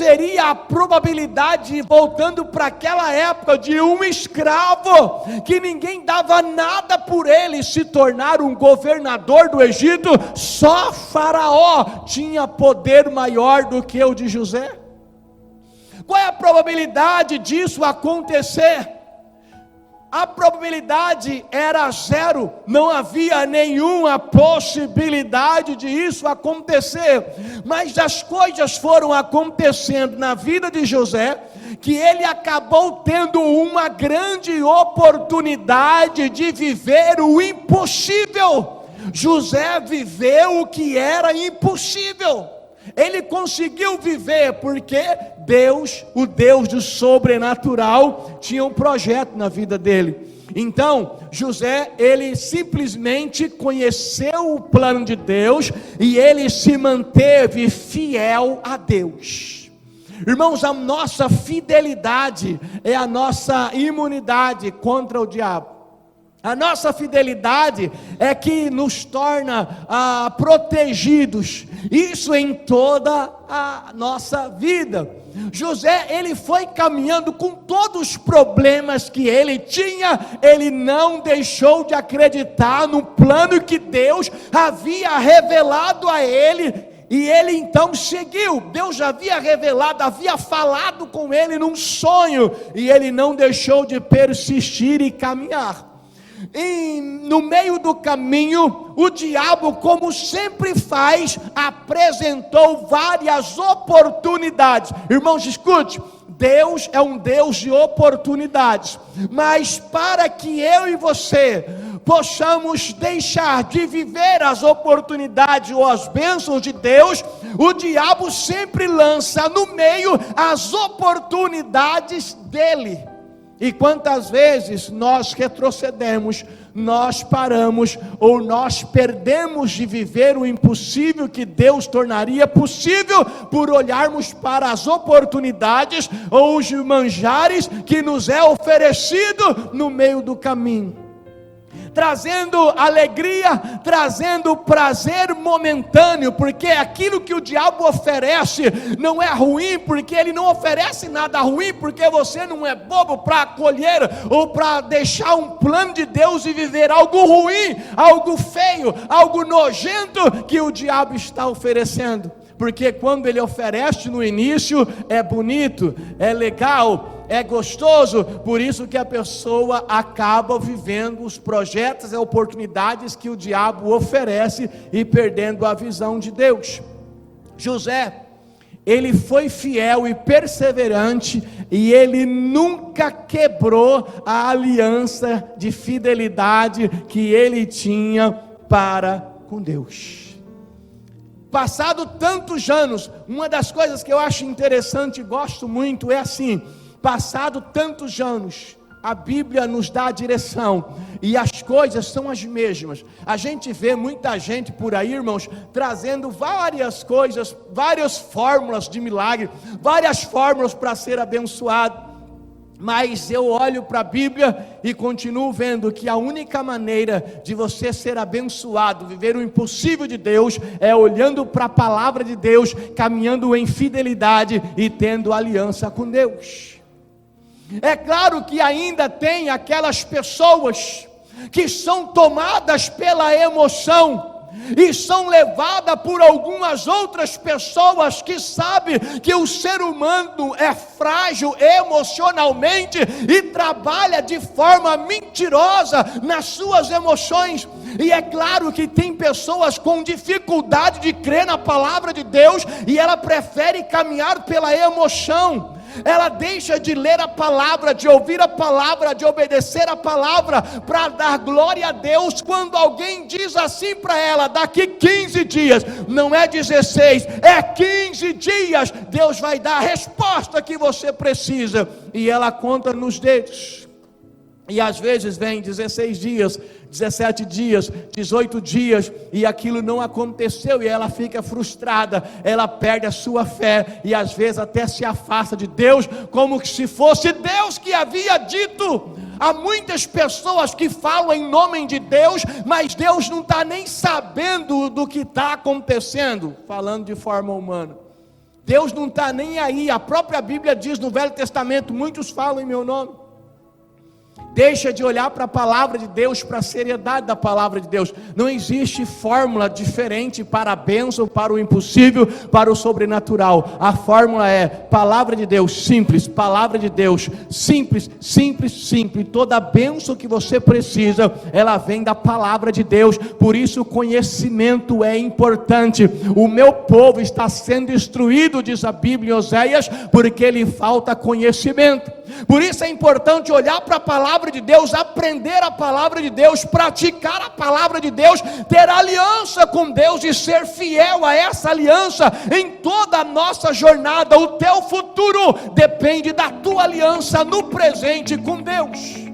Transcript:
seria a probabilidade, voltando para aquela época, de um escravo, que ninguém dava nada por ele, se tornar um governador do Egito? Só Faraó tinha poder maior do que o de José. Qual é a probabilidade disso acontecer? A probabilidade era zero, não havia nenhuma possibilidade de isso acontecer, mas as coisas foram acontecendo na vida de José, que ele acabou tendo uma grande oportunidade de viver o impossível. José viveu o que era impossível. Ele conseguiu viver porque Deus, o Deus do sobrenatural, tinha um projeto na vida dele. Então, José, ele simplesmente conheceu o plano de Deus e ele se manteve fiel a Deus. Irmãos, a nossa fidelidade é a nossa imunidade contra o diabo. A nossa fidelidade é que nos torna protegidos, isso em toda a nossa vida. José, ele foi caminhando com todos os problemas que ele tinha, ele não deixou de acreditar no plano que Deus havia revelado a ele, e ele então seguiu. Deus já havia revelado, havia falado com ele num sonho, e ele não deixou de persistir e caminhar. E no meio do caminho, o diabo, como sempre faz, apresentou várias oportunidades. Irmãos, escute, Deus é um Deus de oportunidades, mas para que eu e você possamos deixar de viver as oportunidades ou as bênçãos de Deus, o diabo sempre lança no meio as oportunidades dele. E quantas vezes nós retrocedemos, nós paramos, ou nós perdemos de viver o impossível que Deus tornaria possível, por olharmos para as oportunidades ou os manjares que nos é oferecido no meio do caminho, trazendo alegria, trazendo prazer momentâneo, porque aquilo que o diabo oferece não é ruim, porque ele não oferece nada ruim, porque você não é bobo para acolher ou para deixar um plano de Deus e viver algo ruim, algo feio, algo nojento que o diabo está oferecendo. Porque quando ele oferece no início, é bonito, é legal, é gostoso, por isso que a pessoa acaba vivendo os projetos e oportunidades que o diabo oferece e perdendo a visão de Deus. José, ele foi fiel e perseverante, e ele nunca quebrou a aliança de fidelidade que ele tinha para com Deus. Passado tantos anos, uma das coisas que eu acho interessante e gosto muito é assim: passado tantos anos, a Bíblia nos dá a direção, e as coisas são as mesmas. A gente vê muita gente por aí, irmãos, trazendo várias coisas, várias fórmulas de milagre, várias fórmulas para ser abençoado. Mas eu olho para a Bíblia e continuo vendo que a única maneira de você ser abençoado, viver o impossível de Deus, é olhando para a palavra de Deus, caminhando em fidelidade e tendo aliança com Deus. É claro que ainda tem aquelas pessoas que são tomadas pela emoção e são levadas por algumas outras pessoas que sabem que o ser humano é frágil emocionalmente e trabalha de forma mentirosa nas suas emoções. E é claro que tem pessoas com dificuldade de crer na palavra de Deus, e ela prefere caminhar pela emoção. Ela deixa de ler a palavra, de ouvir a palavra, de obedecer a palavra, para dar glória a Deus, quando alguém diz assim para ela: daqui 15 dias, não é 16, é 15 dias, Deus vai dar a resposta que você precisa, e ela conta nos dedos. E às vezes vem 16 dias, 17 dias, 18 dias, e aquilo não aconteceu, e ela fica frustrada, ela perde a sua fé, e às vezes até se afasta de Deus, como se fosse Deus que havia dito. Há muitas pessoas que falam em nome de Deus, mas Deus não está nem sabendo do que está acontecendo, falando de forma humana. Deus não está nem aí. A própria Bíblia diz no Velho Testamento: muitos falam em meu nome. Deixa de olhar para a palavra de Deus, para a seriedade da palavra de Deus. Não existe fórmula diferente para a bênção, para o impossível, para o sobrenatural. A fórmula é palavra de Deus simples, palavra de Deus simples, simples, simples. Toda a bênção que você precisa, ela vem da palavra de Deus. Por isso o conhecimento é importante. O meu povo está sendo destruído, diz a Bíblia em Oséias, porque lhe falta conhecimento. Por isso é importante olhar para a palavra de Deus, aprender a palavra de Deus, praticar a palavra de Deus, ter aliança com Deus e ser fiel a essa aliança em toda a nossa jornada. O teu futuro depende da tua aliança no presente com Deus.